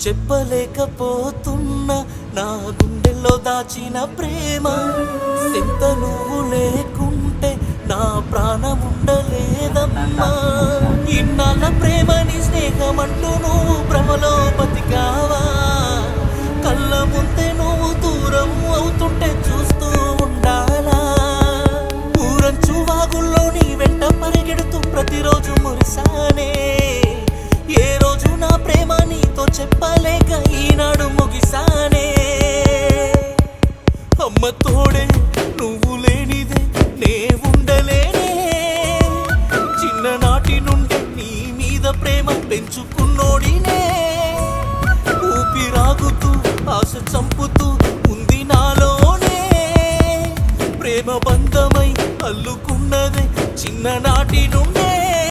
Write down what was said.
చెప్పలేకపోతున్నా నా గుండెల్లో దాచిన ప్రేమ ఎంత నువ్వు లేకుంటే నా ప్రాణం ఉండలేదమ్మా ఇన్నాళ్ళ ప్రేమని స్నేహమంటూ నువ్వు భ్రమలో బతికావా కళ్ళ ముందే నువ్వు దూరం అవుతుంటే చూస్తూ ఉండాలా ఊరంచు వాగుల్లో నీ వెంట పరిగెడుతూ ప్రతిరోజు మురిసానే ఏ రోజు నా ప్రేమ నీతో చెప్పలేక ఈనాడు ముగిసానే అమ్మ తోడే నువ్వు లేనిదే నే ఉండలేనే చిన్ననాటి నుండి నీ మీద ప్రేమ పెంచుకున్నోడినే ఊపిరాగుతూ ఆశ చంపుతూ ఉంది నాలోనే ప్రేమ బంధమై అల్లుకున్నదే చిన్ననాటి నుండే